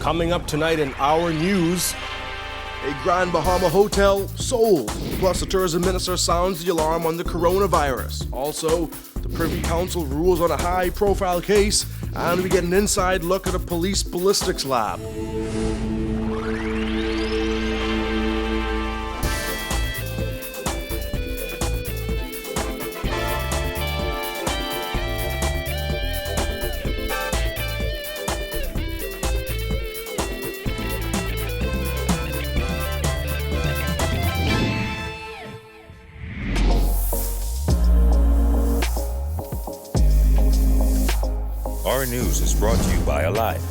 Coming up tonight in our news, a Grand Bahama hotel sold. Plus, the tourism minister sounds the alarm on the coronavirus. Also, the Privy Council rules on a high-profile case, and we get an inside look at a police ballistics lab. Our news is brought to you by Alive.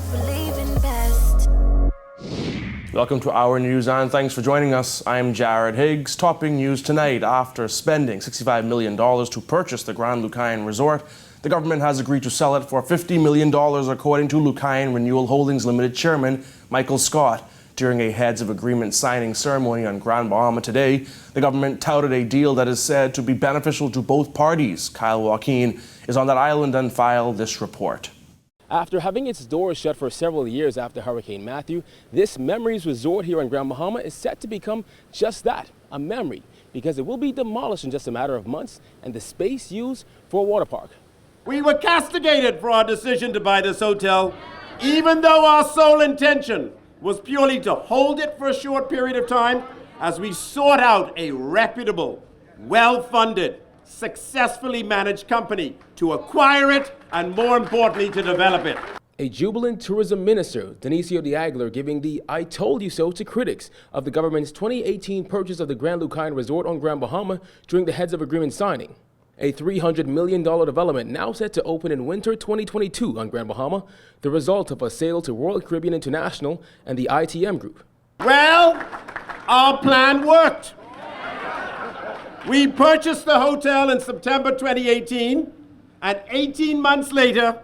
Welcome to Our News, and thanks for joining us. I'm Jared Higgs. Topping news tonight: after spending $65 million to purchase the Grand Lucayan Resort, the government has agreed to sell it for $50 million, according to Lucayan Renewal Holdings Limited Chairman Michael Scott. During a Heads of Agreement signing ceremony on Grand Bahama today, the government touted a deal that is said to be beneficial to both parties. Kyle Joaquin is on that island and filed this report. After having its doors shut for several years after Hurricane Matthew, this Memories Resort here on Grand Bahama is set to become just that, a memory, because it will be demolished in just a matter of months and the space used for a water park. We were castigated for our decision to buy this hotel, even though our sole intention was purely to hold it for a short period of time as we sought out a reputable, well-funded, successfully managed company to acquire it and, more importantly, to develop it. A jubilant tourism minister, Dionisio de Aguilar, giving the "I told you so" to critics of the government's 2018 purchase of the Grand Lucayan Resort on Grand Bahama during the Heads of Agreement signing. A $300 million development now set to open in winter 2022 on Grand Bahama, the result of a sale to Royal Caribbean International and the ITM Group. Well, our plan worked. We purchased the hotel in September 2018, and 18 months later,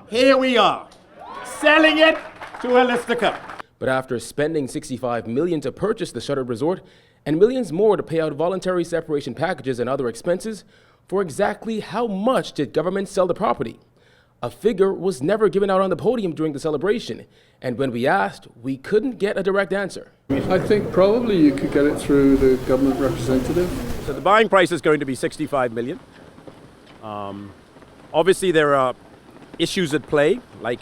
here we are, selling it to Holistica. But after spending $65 million to purchase the shuttered resort and millions more to pay out voluntary separation packages and other expenses, for exactly how much did government sell the property? A figure was never given out on the podium during the celebration, and when we asked, we couldn't get a direct answer. I think probably you could get it through the government representative. So the buying price is going to be $65 million. Obviously there are issues at play, like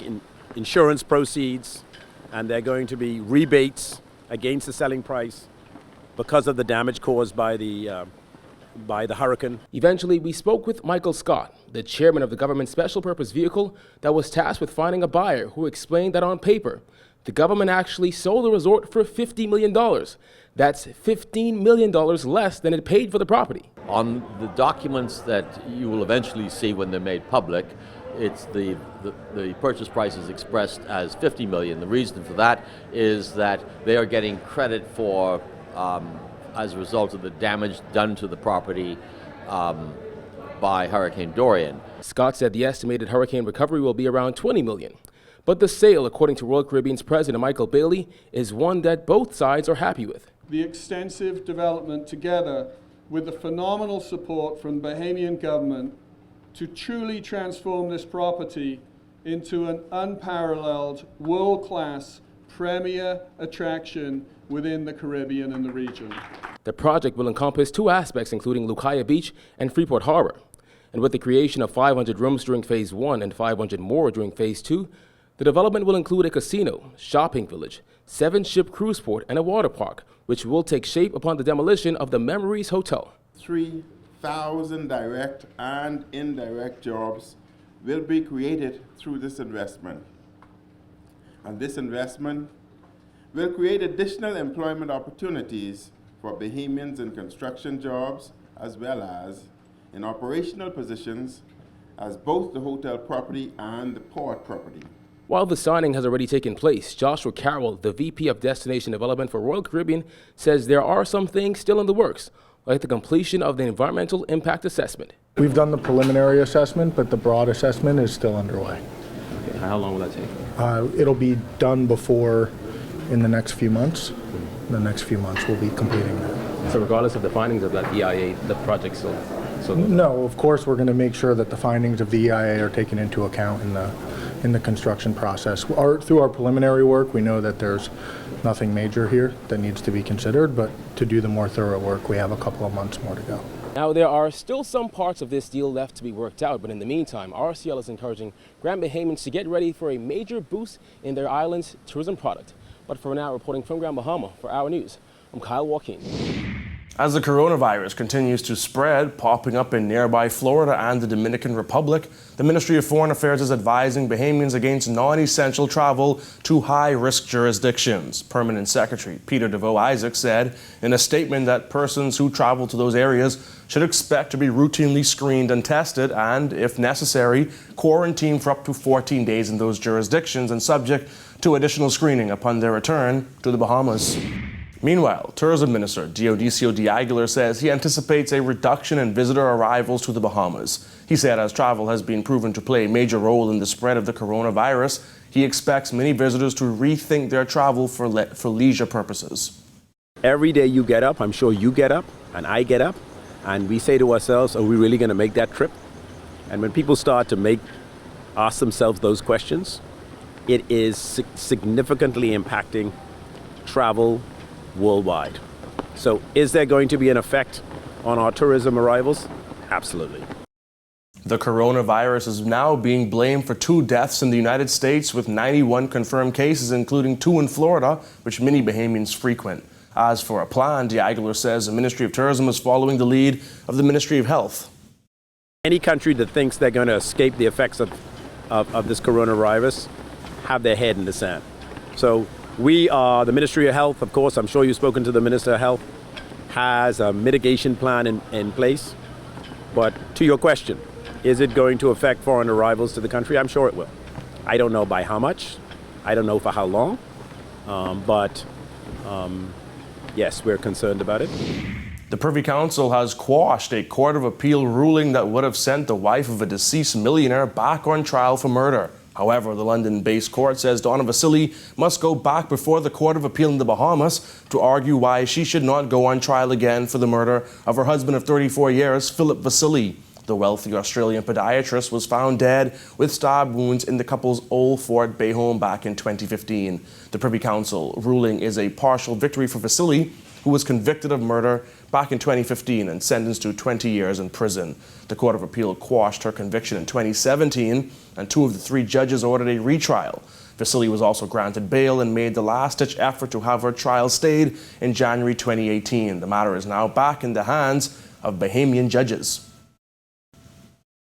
insurance proceeds, and there are going to be rebates against the selling price because of the damage caused by the hurricane. Eventually, we spoke with Michael Scott, the chairman of the government's special purpose vehicle that was tasked with finding a buyer, who explained that on paper, the government actually sold the resort for $50 million. That's $15 million less than it paid for the property. On the documents that you will eventually see when they're made public, it's the purchase price is expressed as $50 million. The reason for that is that they are getting credit for as a result of the damage done to the property by Hurricane Dorian. Scott said the estimated hurricane recovery will be around $20 million. But the sale, according to Royal Caribbean's president Michael Bailey, is one that both sides are happy with. The extensive development, together with the phenomenal support from the Bahamian government, to truly transform this property into an unparalleled, world-class, premier attraction within the Caribbean and the region. The project will encompass two aspects, including Lucaya Beach and Freeport Harbor. And with the creation of 500 rooms during Phase 1 and 500 more during Phase 2, the development will include a casino, shopping village, 7-ship cruise port, and a water park, which will take shape upon the demolition of the Memories Hotel. 3,000 direct and indirect jobs will be created through this investment. And this investment will create additional employment opportunities for Bahamians in construction jobs as well as in operational positions as both the hotel property and the port property. While the signing has already taken place, Joshua Carroll, the VP of Destination Development for Royal Caribbean, says there are some things still in the works, like the completion of the environmental impact assessment. We've done the preliminary assessment, but the broad assessment is still underway. Okay, how long will that take? It'll be done in the next few months. In the next few months, we'll be completing that. So regardless of the findings of that EIA, the project still No, of course, we're going to make sure that the findings of the EIA are taken into account in in the construction process. Through our preliminary work, we know that there's nothing major here that needs to be considered, but to do the more thorough work, we have a couple of months more to go. Now, there are still some parts of this deal left to be worked out, but in the meantime, RCL is encouraging Grand Bahamians to get ready for a major boost in their island's tourism product. But for now, reporting from Grand Bahama for Our News, I'm Kyle Joaquin. As the coronavirus continues to spread, popping up in nearby Florida and the Dominican Republic, the Ministry of Foreign Affairs is advising Bahamians against non-essential travel to high-risk jurisdictions. Permanent Secretary Peter DeVoe Isaac said in a statement that persons who travel to those areas should expect to be routinely screened and tested and, if necessary, quarantined for up to 14 days in those jurisdictions and subject to additional screening upon their return to the Bahamas. Meanwhile, Tourism Minister Dionisio de Aguilar says he anticipates a reduction in visitor arrivals to the Bahamas. He said as travel has been proven to play a major role in the spread of the coronavirus, he expects many visitors to rethink their travel for leisure purposes. Every day you get up, I'm sure you get up, and I get up, and we say to ourselves, are we really going to make that trip? And when people start to ask themselves those questions, it is significantly impacting travel worldwide. So is there going to be an effect on our tourism arrivals? Absolutely. The coronavirus is now being blamed for 2 deaths in the United States, with 91 confirmed cases, including 2 in Florida, which many Bahamians frequent. As for a plan, de Aguilar says the Ministry of Tourism is following the lead of the Ministry of Health. Any country that thinks they're going to escape the effects of this coronavirus have their head in the sand. So we are, the Ministry of Health, of course, I'm sure you've spoken to the Minister of Health, has a mitigation plan in place. But to your question, is it going to affect foreign arrivals to the country? I'm sure it will. I don't know by how much. I don't know for how long. But yes, we're concerned about it. The Privy Council has quashed a Court of Appeal ruling that would have sent the wife of a deceased millionaire back on trial for murder. However, the London-based court says Donna Vasili must go back before the Court of Appeal in the Bahamas to argue why she should not go on trial again for the murder of her husband of 34 years, Philip Vasili. The wealthy Australian podiatrist was found dead with stab wounds in the couple's Old Fort Bay home back in 2015. The Privy Council ruling is a partial victory for Vasili, who was convicted of murder back in 2015 and sentenced to 20 years in prison. The Court of Appeal quashed her conviction in 2017, and 2 of the 3 judges ordered a retrial. Vasili was also granted bail and made the last-ditch effort to have her trial stayed in January 2018. The matter is now back in the hands of Bahamian judges.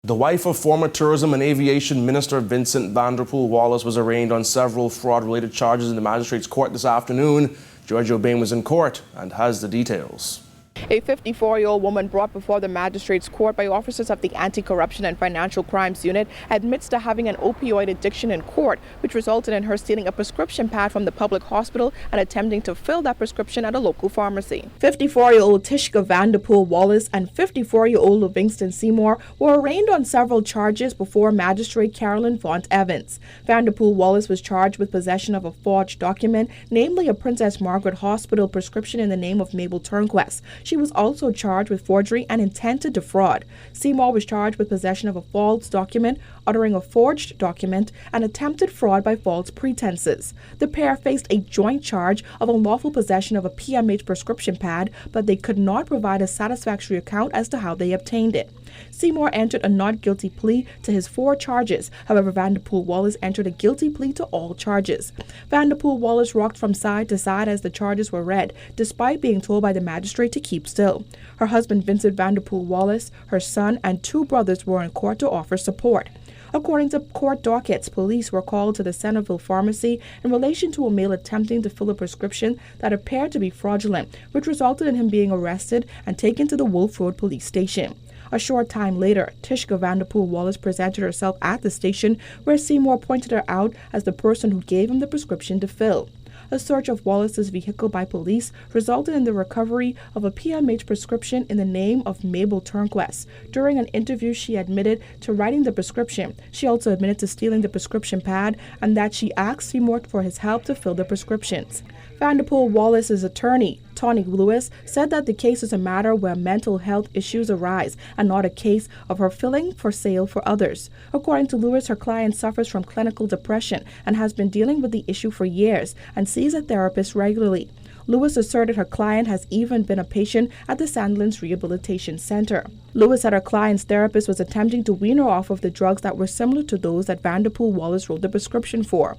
The wife of former Tourism and Aviation Minister Vincent Vanderpool Wallace was arraigned on several fraud-related charges in the magistrate's court this afternoon. Giorgio Bain was in court and has the details. A 54-year-old woman brought before the magistrate's court by officers of the Anti-Corruption and Financial Crimes Unit admits to having an opioid addiction in court, which resulted in her stealing a prescription pad from the public hospital and attempting to fill that prescription at a local pharmacy. 54-year-old Tishka Vanderpool Wallace and 54-year-old Livingston Seymour were arraigned on several charges before Magistrate Carolyn Font Evans. Vanderpool Wallace was charged with possession of a forged document, namely a Princess Margaret Hospital prescription in the name of Mabel Turnquest. She was also charged with forgery and intent to defraud. Seymour was charged with possession of a false document, uttering a forged document, and attempted fraud by false pretenses. The pair faced a joint charge of unlawful possession of a PMH prescription pad, but they could not provide a satisfactory account as to how they obtained it. Seymour entered a not guilty plea to his 4 charges. However, Vanderpool Wallace entered a guilty plea to all charges. Vanderpool Wallace rocked from side to side as the charges were read, despite being told by the magistrate to keep still. Her husband, Vincent Vanderpool Wallace, her son, and 2 brothers were in court to offer support. According to court dockets, police were called to the Centerville pharmacy in relation to a male attempting to fill a prescription that appeared to be fraudulent, which resulted in him being arrested and taken to the Wolf Road police station. A short time later, Tishka Vanderpool Wallace presented herself at the station, where Seymour pointed her out as the person who gave him the prescription to fill. A search of Wallace's vehicle by police resulted in the recovery of a PMH prescription in the name of Mabel Turnquest. During an interview, she admitted to writing the prescription. She also admitted to stealing the prescription pad and that she asked Seymour for his help to fill the prescriptions. Vanderpool Wallace's attorney, Tony Lewis, said that the case is a matter where mental health issues arise and not a case of her filling for sale for others. According to Lewis, her client suffers from clinical depression and has been dealing with the issue for years and sees a therapist regularly. Lewis asserted her client has even been a patient at the Sandlands Rehabilitation Center. Lewis said her client's therapist was attempting to wean her off of the drugs that were similar to those that Vanderpool Wallace wrote the prescription for.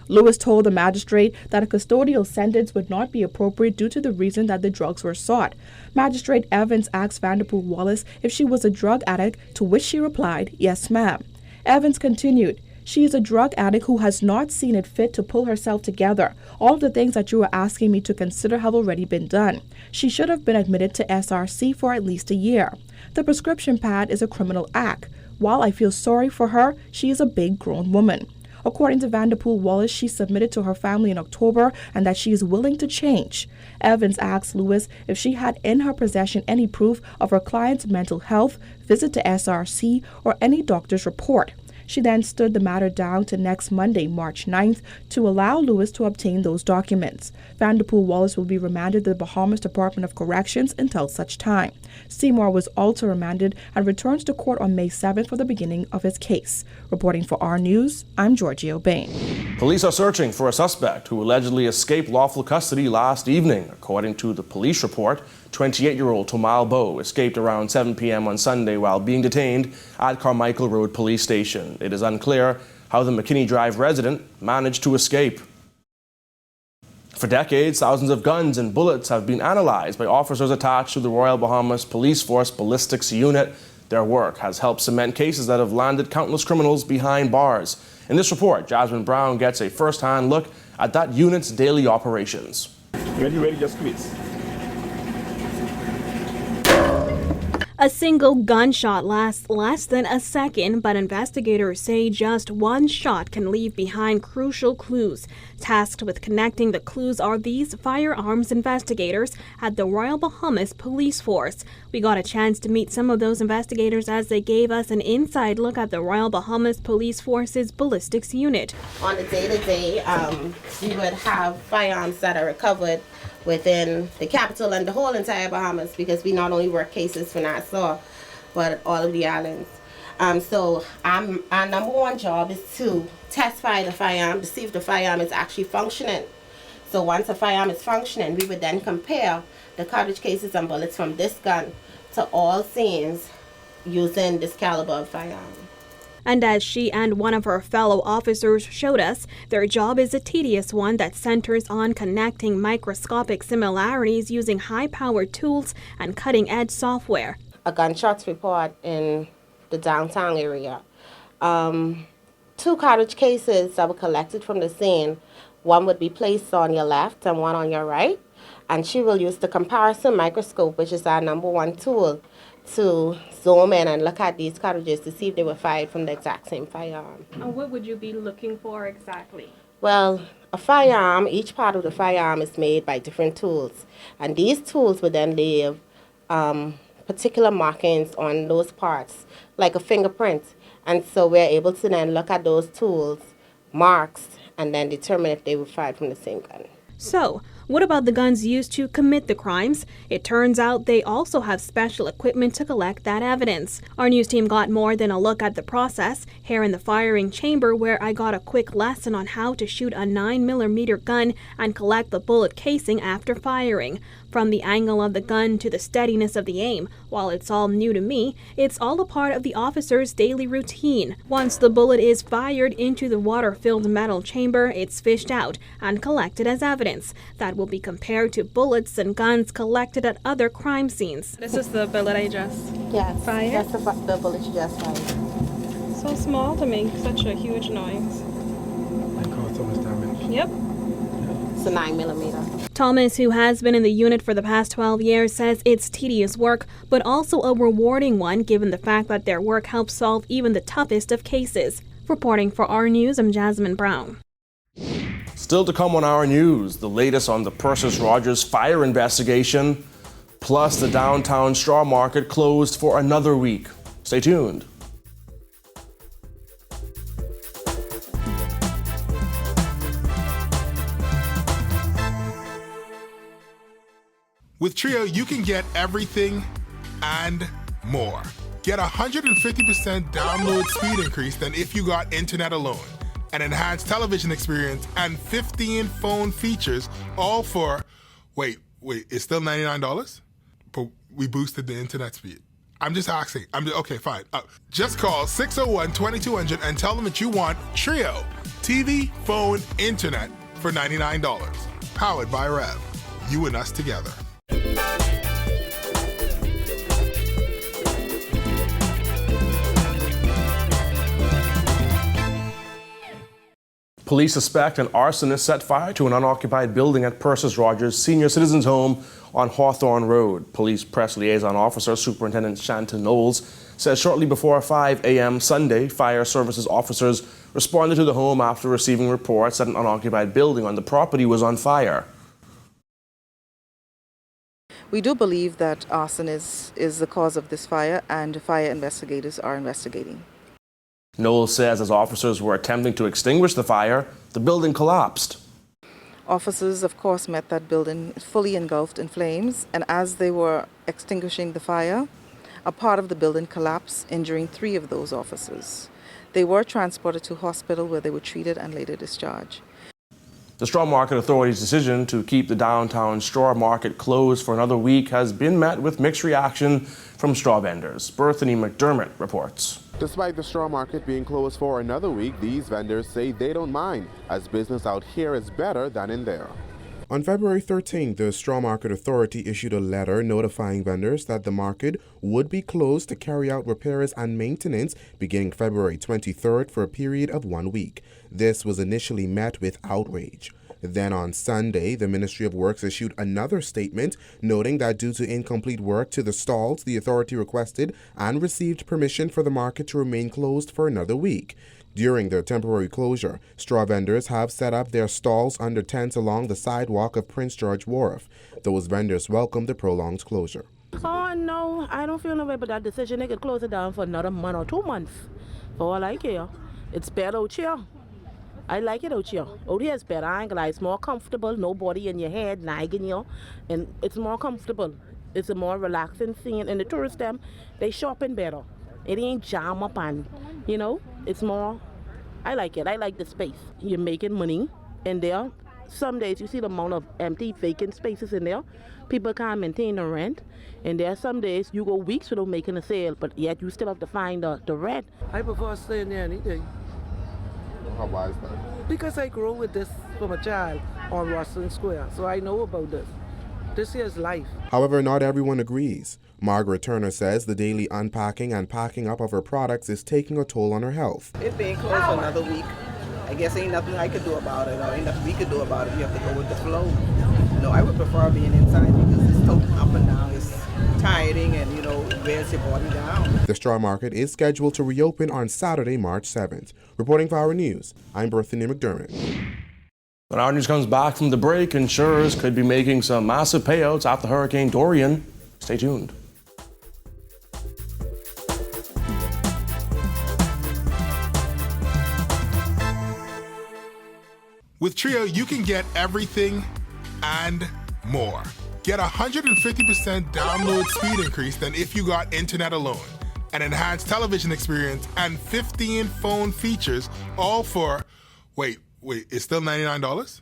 Lewis told the magistrate that a custodial sentence would not be appropriate due to the reason that the drugs were sought. Magistrate Evans asked Vanderpool Wallace if she was a drug addict, to which she replied, "Yes, ma'am." Evans continued, "She is a drug addict who has not seen it fit to pull herself together. All of the things that you are asking me to consider have already been done. She should have been admitted to SRC for at least a year. The prescription pad is a criminal act. While I feel sorry for her, she is a big grown woman." According to Vanderpool Wallace, she submitted to her family in October and that she is willing to change. Evans asked Lewis if she had in her possession any proof of her client's mental health, visit to SRC, or any doctor's report. She then stood the matter down to next Monday, March 9th, to allow Lewis to obtain those documents. Vanderpool Wallace will be remanded to the Bahamas Department of Corrections until such time. Seymour was also remanded and returns to court on May 7th for the beginning of his case. Reporting for Our News, I'm Georgia Bain. Police are searching for a suspect who allegedly escaped lawful custody last evening. According to the police report, 28-year-old Tomal Bo escaped around 7 p.m. on Sunday while being detained at Carmichael Road Police Station. It is unclear how the McKinney Drive resident managed to escape. For decades, thousands of guns and bullets have been analyzed by officers attached to the Royal Bahamas Police Force Ballistics Unit. Their work has helped cement cases that have landed countless criminals behind bars. In this report, Jasmine Brown gets a first-hand look at that unit's daily operations. When you're ready, just squeeze. A single gunshot lasts less than a second, but investigators say just one shot can leave behind crucial clues. Tasked with connecting the clues are these firearms investigators at the Royal Bahamas Police Force. We got a chance to meet some of those investigators as they gave us an inside look at the Royal Bahamas Police Force's ballistics unit. On the day-to-day, we would have firearms that are recovered within the capital and the whole entire Bahamas, because we not only work cases for Nassau, but all of the islands. So our number one job is to test fire the firearm to see if the firearm is actually functioning. So once a firearm is functioning, we would then compare the cartridge cases and bullets from this gun to all scenes using this caliber of firearm. And as she and one of her fellow officers showed us, their job is a tedious one that centers on connecting microscopic similarities using high-powered tools and cutting-edge software. A gunshot report in the downtown area. 2 cartridge cases that were collected from the scene. One would be placed on your left and one on your right. And she will use the comparison microscope, which is our number one tool, to zoom in and look at these cartridges to see if they were fired from the exact same firearm. And what would you be looking for exactly? Well, a firearm, each part of the firearm is made by different tools. And these tools would then leave particular markings on those parts, like a fingerprint. And so we're able to then look at those tools, marks, and then determine if they were fired from the same gun. So, what about the guns used to commit the crimes? It turns out they also have special equipment to collect that evidence. Our news team got more than a look at the process here in the firing chamber, where I got a quick lesson on how to shoot a 9mm gun and collect the bullet casing after firing. From the angle of the gun to the steadiness of the aim, while it's all new to me, it's all a part of the officer's daily routine. Once the bullet is fired into the water-filled metal chamber, it's fished out and collected as evidence that will be compared to bullets and guns collected at other crime scenes. This is the bullet I just fired? Yes, that's the bullet you just fired. So small to make such a huge noise. And cause so much damage. Yep. It's a 9mm. Thomas, who has been in the unit for the past 12 years, says it's tedious work, but also a rewarding one given the fact that their work helps solve even the toughest of cases. Reporting for Our News, I'm Jasmine Brown. Still to come on Our News, the latest on the Persis Rogers fire investigation, plus the downtown straw market closed for another week. Stay tuned. With Trio, you can get everything and more. Get 150% download speed increase than if you got internet alone, an enhanced television experience, and 15 phone features, all for, wait, it's still $99? But we boosted the internet speed. I'm just asking. Okay, fine. Just call 601-2200 and tell them that you want Trio, TV, phone, internet for $99. Powered by Rev. You and us together. Police suspect an arsonist set fire to an unoccupied building at Persis Rogers Senior Citizens Home on Hawthorne Road. Police press liaison officer Superintendent Shanta Knowles says shortly before 5 a.m. Sunday, fire services officers responded to the home after receiving reports that an unoccupied building on the property was on fire. We do believe that arson is the cause of this fire, and fire investigators are investigating. Knowles says as officers were attempting to extinguish the fire, the building collapsed. Officers, of course, met that building fully engulfed in flames, and as they were extinguishing the fire, a part of the building collapsed, injuring 3 of those officers. They were transported to hospital where they were treated and later discharged. The Straw Market Authority's decision to keep the downtown straw market closed for another week has been met with mixed reaction from straw vendors. Berthany McDermott reports. Despite the straw market being closed for another week, these vendors say they don't mind, as business out here is better than in there. On February 13th, the Straw Market Authority issued a letter notifying vendors that the market would be closed to carry out repairs and maintenance beginning February 23rd for a period of 1 week. This was initially met with outrage. Then on Sunday, the Ministry of Works issued another statement noting that due to incomplete work to the stalls, the authority requested and received permission for the market to remain closed for another week. During their temporary closure, straw vendors have set up their stalls under tents along the sidewalk of Prince George Wharf. Those vendors welcomed the prolonged closure. Oh, no, I don't feel no way about that decision. They could close it down for another month or 2 months. For all I care. It's better out here. I like it out here. Out here is better. I ain't gonna lie. It's more comfortable. Nobody in your head nagging you. And it's more comfortable. It's a more relaxing scene. And the tourists, them, they shopping better. It ain't jam up and, it's more, I like it. I like the space. You're making money in there. Some days you see the amount of empty, vacant spaces in there. People can't maintain the rent. And there are some days you go weeks without making a sale, but yet you still have to find the rent. I prefer staying there anything. How why is that? Because I grew with this from a child on Russell Square, so I know about this. This here is life. However, not everyone agrees. Margaret Turner says the daily unpacking and packing up of her products is taking a toll on her health. It being closed for another week, I guess ain't nothing I could do about it, or ain't nothing we could do about it. We have to go with the flow. No, I would prefer being inside because it's total up and down. It's tiring and, it wears your body down. The straw market is scheduled to reopen on Saturday, March 7th. Reporting for Our News, I'm Berthany McDermott. When Our News comes back from the break, insurers could be making some massive payouts after Hurricane Dorian. Stay tuned. With Trio, you can get everything and more. Get 150% download speed increase than if you got internet alone, an enhanced television experience, and 15 phone features, all for, wait, it's still $99?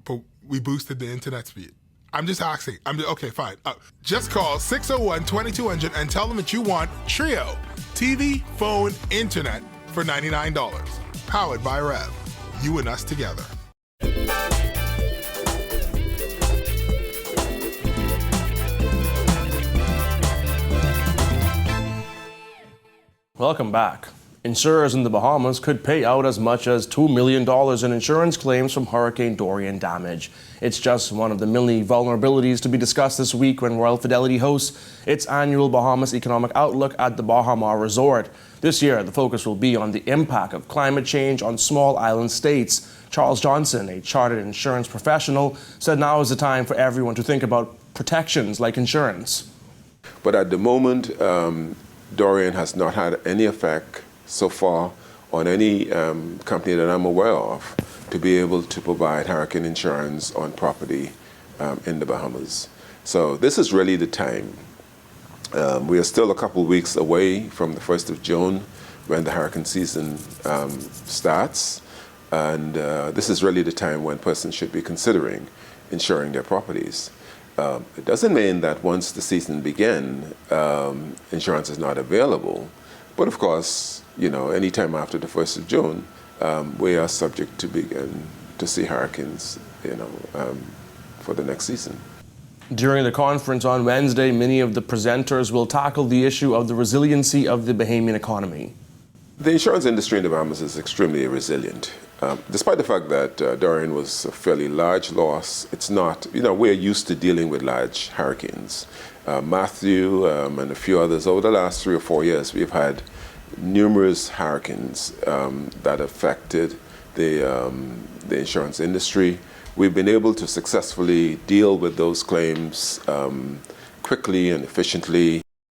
But we boosted the internet speed. I'm just asking. Okay, fine. Just call 601-2200 and tell them that you want Trio, TV, phone, internet for $99. Powered by Rev. You and us together. Welcome back. Insurers in the Bahamas could pay out as much as $2 million in insurance claims from Hurricane Dorian damage. It's just one of the many vulnerabilities to be discussed this week when Royal Fidelity hosts its annual Bahamas Economic Outlook at the Bahama Resort. This year, the focus will be on the impact of climate change on small island states. Charles Johnson, a chartered insurance professional, said now is the time for everyone to think about protections like insurance. But at the moment, Dorian has not had any effect so far on any company that I'm aware of to be able to provide hurricane insurance on property in the Bahamas. So this is really the time. We are still a couple of weeks away from the 1st of June when the hurricane season starts. And this is really the time when persons should be considering insuring their properties. It doesn't mean that once the season begins, insurance is not available. But of course, you know, anytime after the 1st of June, we are subject to begin to see hurricanes, you know, for the next season. During the conference on Wednesday, many of the presenters will tackle the issue of the resiliency of the Bahamian economy. The insurance industry in the Bahamas is extremely resilient. Despite the fact that Dorian was a fairly large loss, it's not, you know, we're used to dealing with large hurricanes. Matthew and a few others, over the last 3 or 4 years, we've had numerous hurricanes that affected the insurance industry. We've been able to successfully deal with those claims quickly and efficiently.